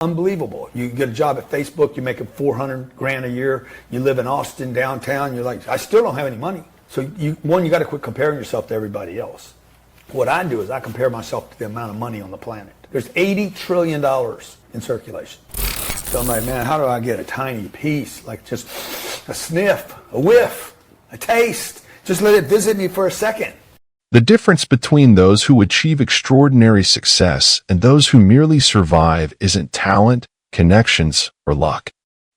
Unbelievable. You get a job at Facebook, you're making 400 grand a year, you live in Austin downtown, you're like, I still don't have any money. So you got to quit comparing yourself to everybody else. What I do is I compare myself to the amount of money on the planet. There's $80 trillion in circulation. So I'm like, man, how do I get a tiny piece, like just a sniff, a whiff, a taste? Just let it visit me for a second. The difference between those who achieve extraordinary success and those who merely survive isn't talent, connections, or luck.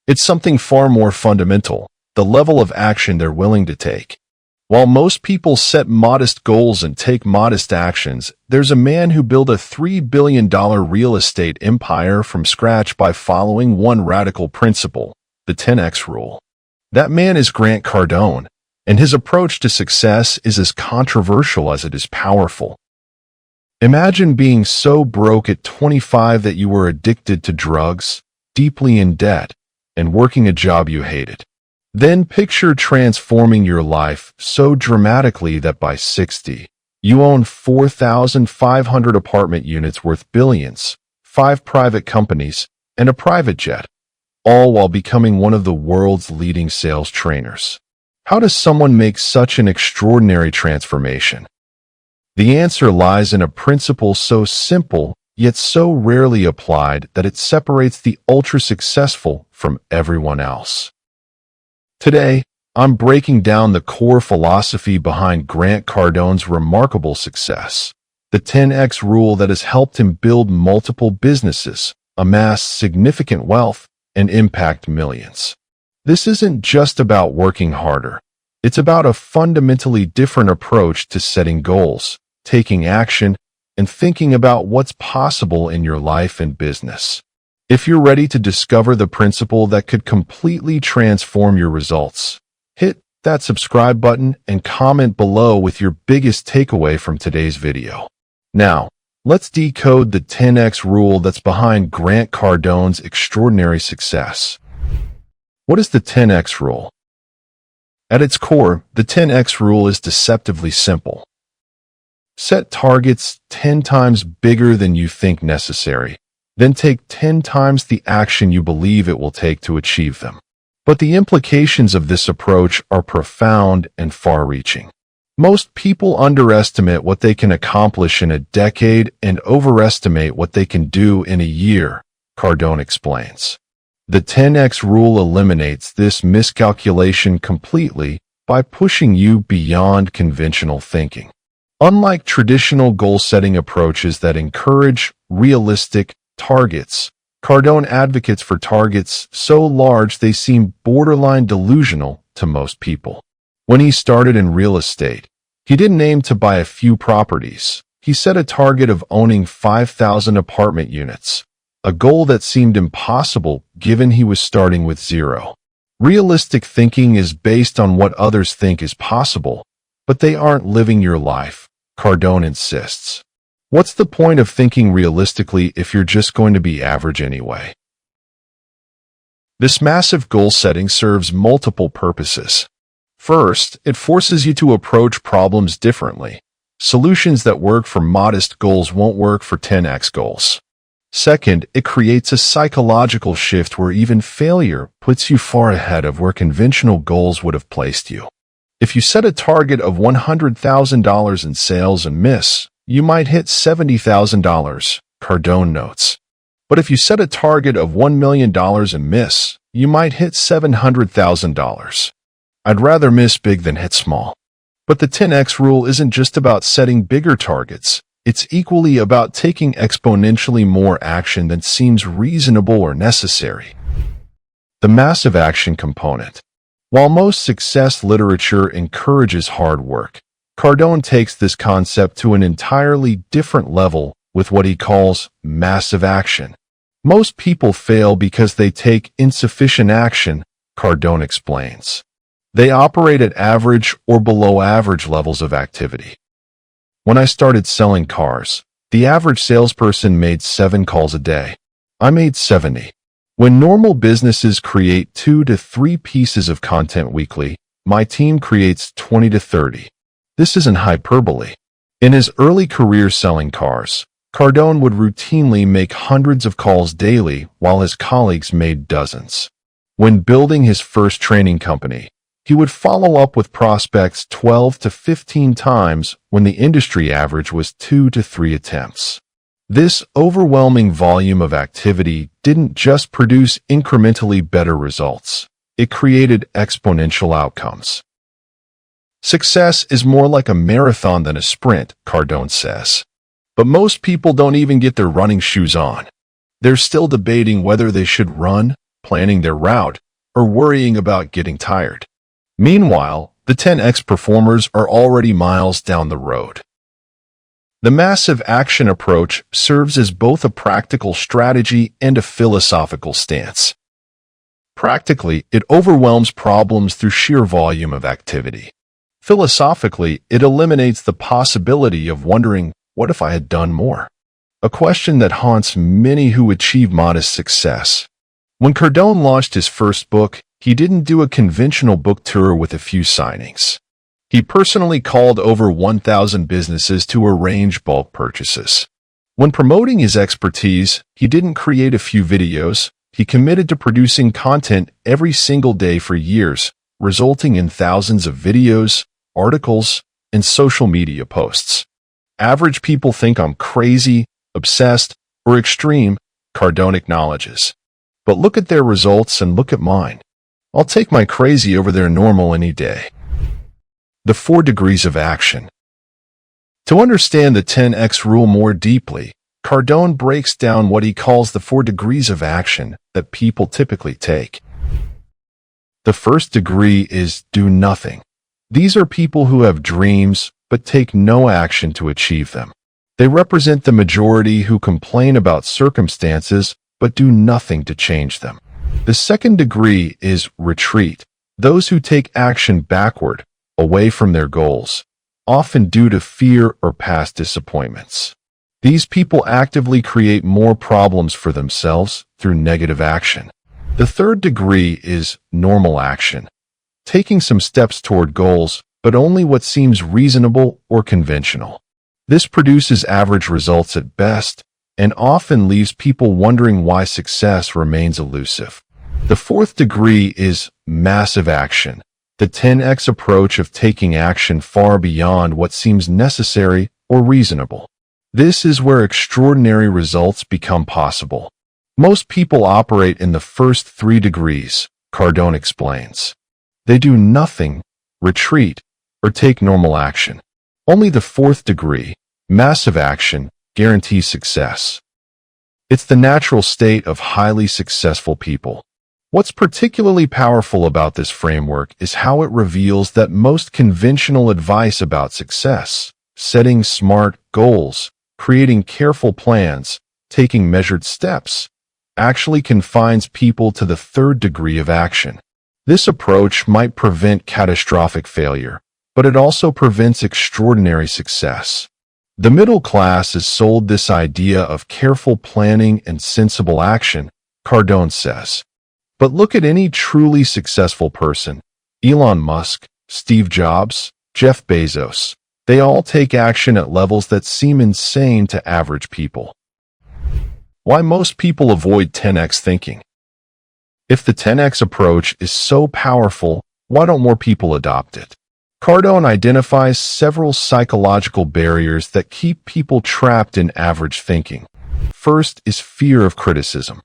It's something far more fundamental, the level of action they're willing to take. While most people set modest goals and take modest actions, there's a man who built a $3 billion real estate empire from scratch by following one radical principle, the 10x rule. That man is Grant Cardone, and his approach to success is as controversial as it is powerful. Imagine being so broke at 25 that you were addicted to drugs, deeply in debt, and working a job you hated. Then picture transforming your life so dramatically that by 60, you own 4,500 apartment units worth billions, 5 private companies, and a private jet, all while becoming one of the world's leading sales trainers. How does someone make such an extraordinary transformation? The answer lies in a principle so simple, yet so rarely applied that it separates the ultra-successful from everyone else. Today, I'm breaking down the core philosophy behind Grant Cardone's remarkable success, the 10x rule that has helped him build multiple businesses, amass significant wealth, and impact millions. This isn't just about working harder. It's about a fundamentally different approach to setting goals, taking action, and thinking about what's possible in your life and business. If you're ready to discover the principle that could completely transform your results, hit that subscribe button and comment below with your biggest takeaway from today's video. Now, let's decode the 10x rule that's behind Grant Cardone's extraordinary success. What is the 10x rule? At its core, the 10x rule is deceptively simple. Set targets 10 times bigger than you think necessary. Then take 10 times the action you believe it will take to achieve them. But the implications of this approach are profound and far-reaching. Most people underestimate what they can accomplish in a decade and overestimate what they can do in a year, Cardone explains. The 10x rule eliminates this miscalculation completely by pushing you beyond conventional thinking. Unlike traditional goal-setting approaches that encourage realistic targets, Cardone advocates for targets so large they seem borderline delusional to most people. When he started in real estate, he didn't aim to buy a few properties. He set a target of owning 5,000 apartment units, a goal that seemed impossible given he was starting with zero. Realistic thinking is based on what others think is possible, but they aren't living your life, Cardone insists. What's the point of thinking realistically if you're just going to be average anyway? This massive goal setting serves multiple purposes. First, it forces you to approach problems differently. Solutions that work for modest goals won't work for 10x goals. Second, it creates a psychological shift where even failure puts you far ahead of where conventional goals would have placed you. If you set a target of $100,000 in sales and miss, you might hit $70,000, Cardone notes. But if you set a target of $1 million and miss, you might hit $700,000. I'd rather miss big than hit small. But the 10x rule isn't just about setting bigger targets. It's equally about taking exponentially more action than seems reasonable or necessary. The massive action component. While most success literature encourages hard work, Cardone takes this concept to an entirely different level with what he calls massive action. Most people fail because they take insufficient action, Cardone explains. They operate at average or below average levels of activity. When I started selling cars, the average salesperson made 7 calls a day. I made 70. When normal businesses create 2 to 3 pieces of content weekly, my team creates 20 to 30. This isn't hyperbole. In his early career selling cars, Cardone would routinely make hundreds of calls daily while his colleagues made dozens. When building his first training company, he would follow up with prospects 12 to 15 times when the industry average was 2 to 3 attempts. This overwhelming volume of activity didn't just produce incrementally better results. It created exponential outcomes. Success is more like a marathon than a sprint, Cardone says. But most people don't even get their running shoes on. They're still debating whether they should run, planning their route, or worrying about getting tired. Meanwhile, the 10x performers are already miles down the road. The massive action approach serves as both a practical strategy and a philosophical stance. Practically, it overwhelms problems through sheer volume of activity. Philosophically, it eliminates the possibility of wondering, what if I had done more? A question that haunts many who achieve modest success. When Cardone launched his first book, he didn't do a conventional book tour with a few signings. He personally called over 1,000 businesses to arrange bulk purchases. When promoting his expertise, he didn't create a few videos. He committed to producing content every single day for years, resulting in thousands of videos, articles, and social media posts. Average people think I'm crazy, obsessed, or extreme, Cardone acknowledges. But look at their results and look at mine. I'll take my crazy over their normal any day. The 4 degrees of action. To understand the 10x rule more deeply, Cardone breaks down what he calls the 4 degrees of action that people typically take. The first degree is do nothing. These are people who have dreams but take no action to achieve them. They represent the majority who complain about circumstances but do nothing to change them. The second degree is retreat. Those who take action backward, away from their goals, often due to fear or past disappointments. These people actively create more problems for themselves through negative action. The third degree is normal action, taking some steps toward goals, but only what seems reasonable or conventional. This produces average results at best, and often leaves people wondering why success remains elusive. The fourth degree is massive action, the 10x approach of taking action far beyond what seems necessary or reasonable. This is where extraordinary results become possible. Most people operate in the first 3 degrees, Cardone explains. They do nothing, retreat, or take normal action. Only the 4th degree, massive action, guarantees success. It's the natural state of highly successful people. What's particularly powerful about this framework is how it reveals that most conventional advice about success, setting smart goals, creating careful plans, taking measured steps, actually confines people to the 3rd degree of action. This approach might prevent catastrophic failure, but it also prevents extraordinary success. The middle class is sold this idea of careful planning and sensible action, Cardone says. But look at any truly successful person, Elon Musk, Steve Jobs, Jeff Bezos. They all take action at levels that seem insane to average people. Why most people avoid 10x thinking? If the 10x approach is so powerful, why don't more people adopt it? Cardone identifies several psychological barriers that keep people trapped in average thinking. First is fear of criticism.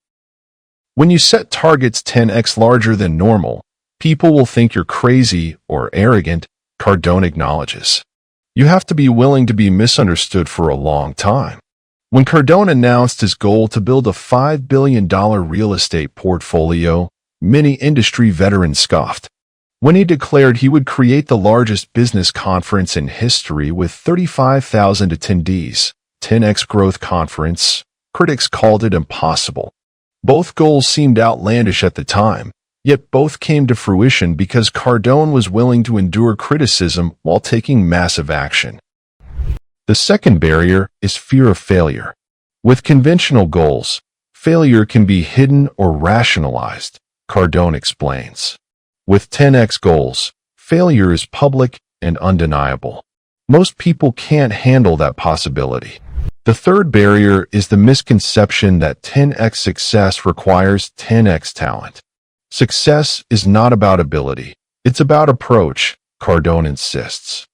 When you set targets 10x larger than normal, people will think you're crazy or arrogant, Cardone acknowledges. You have to be willing to be misunderstood for a long time. When Cardone announced his goal to build a $5 billion real estate portfolio, many industry veterans scoffed. When he declared he would create the largest business conference in history with 35,000 attendees, 10x Growth Conference, critics called it impossible. Both goals seemed outlandish at the time, yet both came to fruition because Cardone was willing to endure criticism while taking massive action. The second barrier is fear of failure. With conventional goals, failure can be hidden or rationalized, Cardone explains. With 10x goals, failure is public and undeniable. Most people can't handle that possibility. The third barrier is the misconception that 10x success requires 10x talent. Success is not about ability. It's about approach, Cardone insists.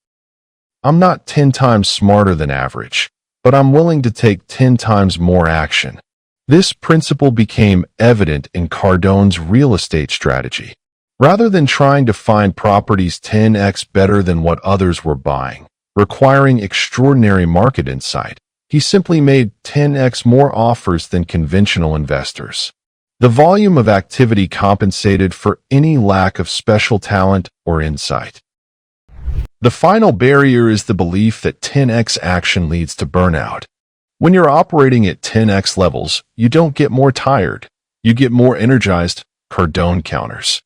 I'm not 10 times smarter than average, but I'm willing to take 10 times more action. This principle became evident in Cardone's real estate strategy. Rather than trying to find properties 10x better than what others were buying, requiring extraordinary market insight, he simply made 10x more offers than conventional investors. The volume of activity compensated for any lack of special talent or insight. The final barrier is the belief that 10x action leads to burnout. When you're operating at 10x levels, you don't get more tired. You get more energized, Cardone counters.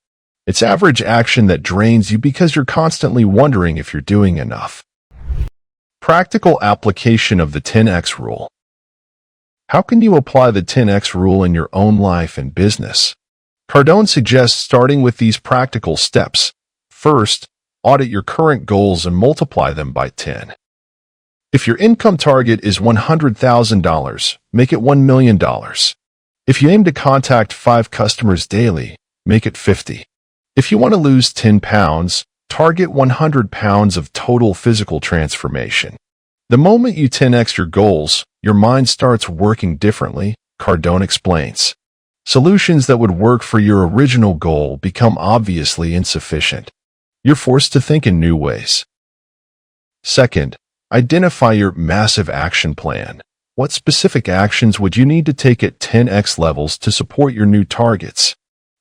It's average action that drains you because you're constantly wondering if you're doing enough. Practical application of the 10x rule. How can you apply the 10x rule in your own life and business? Cardone suggests starting with these practical steps. First, audit your current goals and multiply them by 10. If your income target is $100,000, make it $1 million. If you aim to contact 5 customers daily, make it 50. If you want to lose 10 pounds, target 100 pounds of total physical transformation. The moment you 10x your goals, your mind starts working differently, Cardone explains. Solutions that would work for your original goal become obviously insufficient. You're forced to think in new ways. Second, identify your massive action plan. What specific actions would you need to take at 10x levels to support your new targets?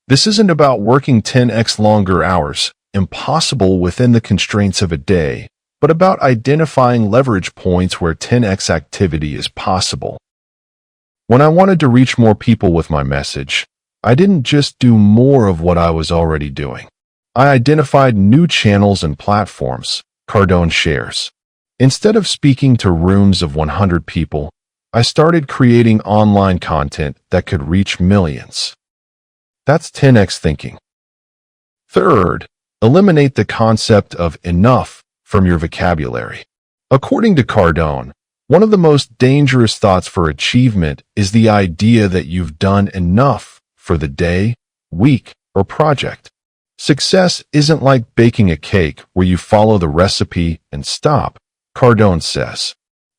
This isn't about working 10x longer hours, impossible within the constraints of a day, but about identifying leverage points where 10x activity is possible. When I wanted to reach more people with my message, I didn't just do more of what I was already doing. I identified new channels and platforms, Cardone shares. Instead of speaking to rooms of 100 people, I started creating online content that could reach millions. That's 10x thinking. Third, eliminate the concept of enough from your vocabulary. According to Cardone, one of the most dangerous thoughts for achievement is the idea that you've done enough for the day, week, or project. Success isn't like baking a cake where you follow the recipe and stop, Cardone says.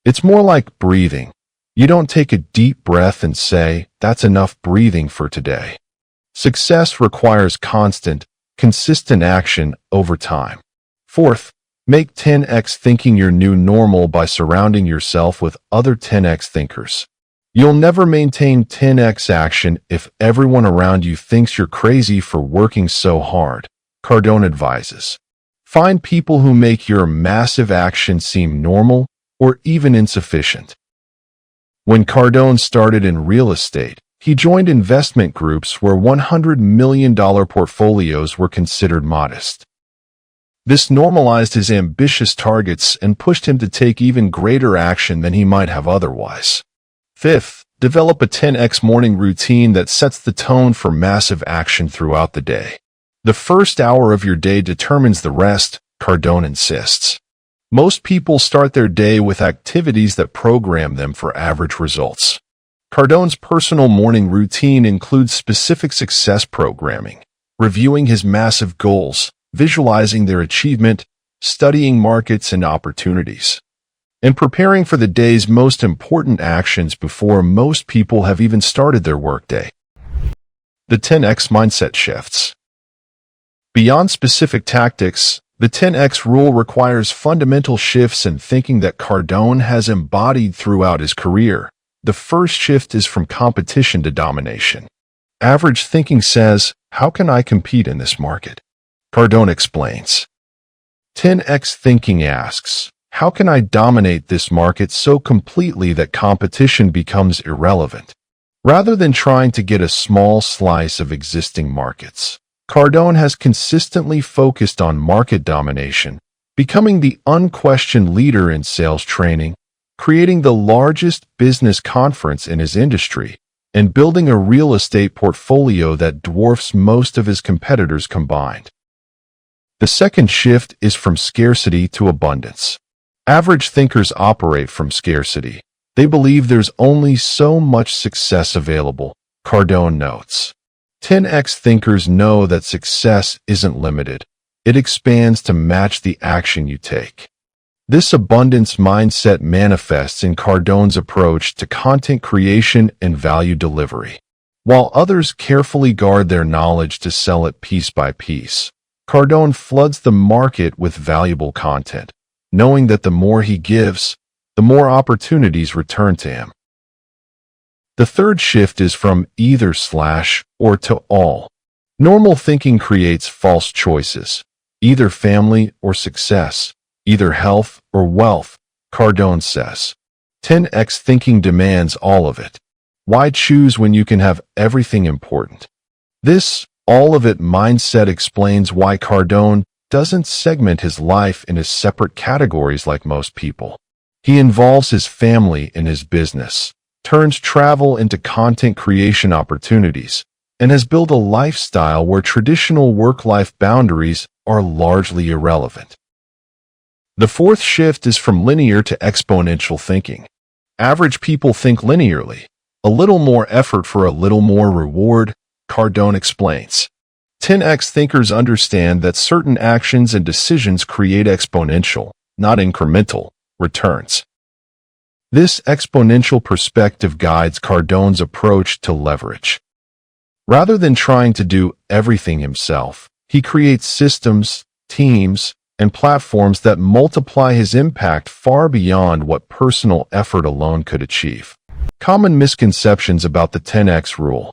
It's more like breathing. You don't take a deep breath and say, that's enough breathing for today. Success requires constant, consistent action over time. Fourth, make 10x thinking your new normal by surrounding yourself with other 10x thinkers. You'll never maintain 10x action if everyone around you thinks you're crazy for working so hard, Cardone advises. Find people who make your massive action seem normal or even insufficient. When Cardone started in real estate, he joined investment groups where $100 million portfolios were considered modest. This normalized his ambitious targets and pushed him to take even greater action than he might have otherwise. Fifth, develop a 10x morning routine that sets the tone for massive action throughout the day. The first hour of your day determines the rest, Cardone insists. Most people start their day with activities that program them for average results. Cardone's personal morning routine includes specific success programming, reviewing his massive goals, visualizing their achievement, studying markets and opportunities, and preparing for the day's most important actions before most people have even started their workday. The 10x mindset shifts. Beyond specific tactics, the 10x rule requires fundamental shifts in thinking that Cardone has embodied throughout his career. The first shift is from competition to domination. Average thinking says, how can I compete in this market? Cardone explains. 10x thinking asks, how can I dominate this market so completely that competition becomes irrelevant? Rather than trying to get a small slice of existing markets, Cardone has consistently focused on market domination, becoming the unquestioned leader in sales training, creating the largest business conference in his industry, and building a real estate portfolio that dwarfs most of his competitors combined. The second shift is from scarcity to abundance. Average thinkers operate from scarcity. They believe there's only so much success available, Cardone notes. 10x thinkers know that success isn't limited. It expands to match the action you take. This abundance mindset manifests in Cardone's approach to content creation and value delivery. While others carefully guard their knowledge to sell it piece by piece, Cardone floods the market with valuable content, knowing that the more he gives, the more opportunities return to him. The third shift is from either/or to all. Normal thinking creates false choices, either family or success, either health or wealth, Cardone says. 10x thinking demands all of it. Why choose when you can have everything important? This all of it mindset explains why Cardone doesn't segment his life into separate categories like most people. He involves his family in his business, turns travel into content creation opportunities, and has built a lifestyle where traditional work-life boundaries are largely irrelevant. The fourth shift is from linear to exponential thinking. Average people think linearly. A little more effort for a little more reward, Cardone explains. 10x thinkers understand that certain actions and decisions create exponential, not incremental, returns. This exponential perspective guides Cardone's approach to leverage. Rather than trying to do everything himself, he creates systems, teams, and platforms that multiply his impact far beyond what personal effort alone could achieve. Common misconceptions about the 10x rule.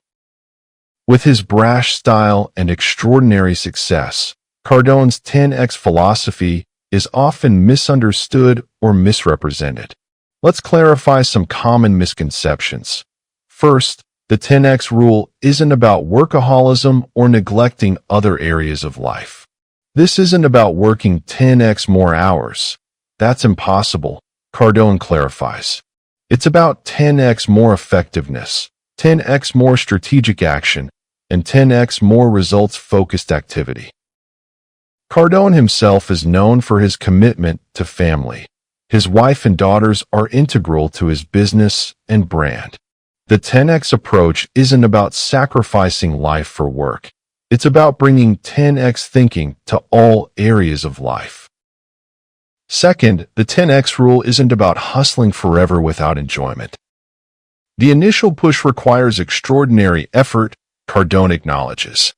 With his brash style and extraordinary success, Cardone's 10x philosophy is often misunderstood or misrepresented. Let's clarify some common misconceptions. First, the 10x rule isn't about workaholism or neglecting other areas of life. This isn't about working 10x more hours. That's impossible, Cardone clarifies. It's about 10x more effectiveness, 10x more strategic action, and 10x more results-focused activity. Cardone himself is known for his commitment to family. His wife and daughters are integral to his business and brand. The 10x approach isn't about sacrificing life for work. It's about bringing 10x thinking to all areas of life. Second, the 10x rule isn't about hustling forever without enjoyment. The initial push requires extraordinary effort, Cardone acknowledges.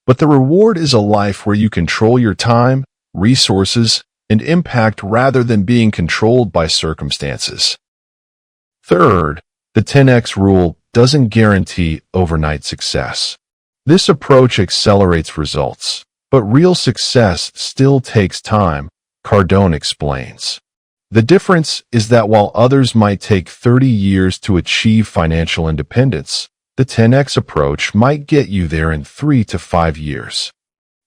But the reward is a life where you control your time, resources, and impact rather than being controlled by circumstances. Third, the 10x rule doesn't guarantee overnight success. This approach accelerates results, but real success still takes time, Cardone explains. The difference is that while others might take 30 years to achieve financial independence, the 10x approach might get you there in 3 to 5 years.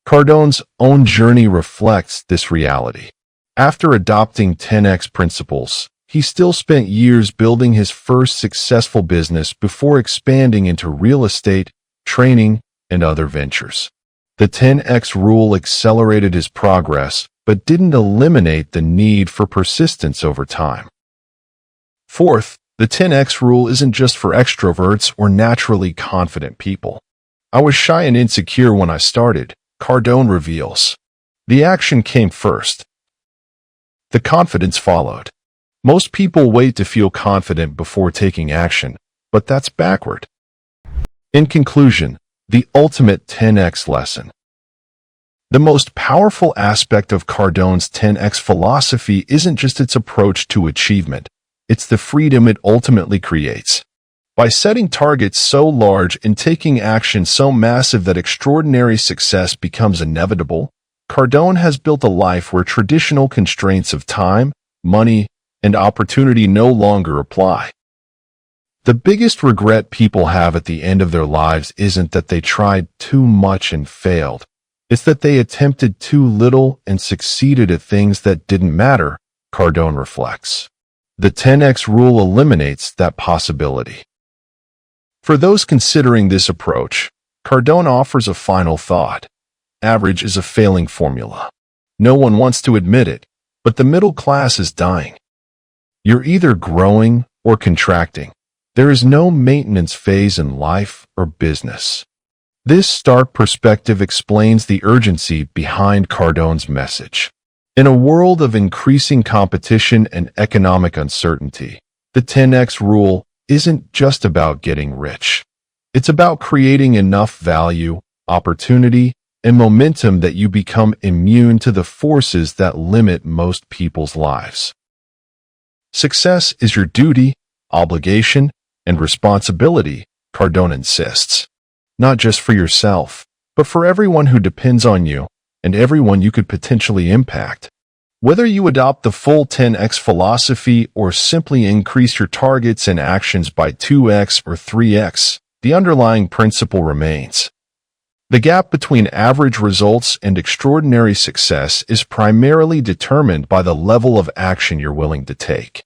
Cardone's own journey reflects this reality. After adopting 10x principles, he still spent years building his first successful business before expanding into real estate, training, and other ventures. The 10x rule accelerated his progress, but didn't eliminate the need for persistence over time. Fourth, the 10x rule isn't just for extroverts or naturally confident people. I was shy and insecure when I started, Cardone reveals. The action came first. The confidence followed. Most people wait to feel confident before taking action, but that's backward. In conclusion, the ultimate 10x lesson. The most powerful aspect of Cardone's 10x philosophy isn't just its approach to achievement, it's the freedom it ultimately creates. By setting targets so large and taking action so massive that extraordinary success becomes inevitable, Cardone has built a life where traditional constraints of time, money, and opportunity no longer apply. The biggest regret people have at the end of their lives isn't that they tried too much and failed. It's that they attempted too little and succeeded at things that didn't matter, Cardone reflects. The 10x rule eliminates that possibility. For those considering this approach, Cardone offers a final thought. Average is a failing formula. No one wants to admit it, but the middle class is dying. You're either growing or contracting. There is no maintenance phase in life or business. This stark perspective explains the urgency behind Cardone's message. In a world of increasing competition and economic uncertainty, the 10x rule isn't just about getting rich. It's about creating enough value, opportunity, and momentum that you become immune to the forces that limit most people's lives. Success is your duty, obligation, and responsibility, Cardone insists. Not just for yourself, but for everyone who depends on you and everyone you could potentially impact. Whether you adopt the full 10x philosophy or simply increase your targets and actions by 2x or 3x, the underlying principle remains. The gap between average results and extraordinary success is primarily determined by the level of action you're willing to take.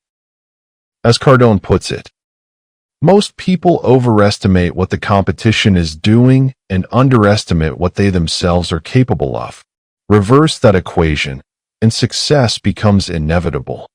As Cardone puts it, most people overestimate what the competition is doing and underestimate what they themselves are capable of. Reverse that equation, and success becomes inevitable.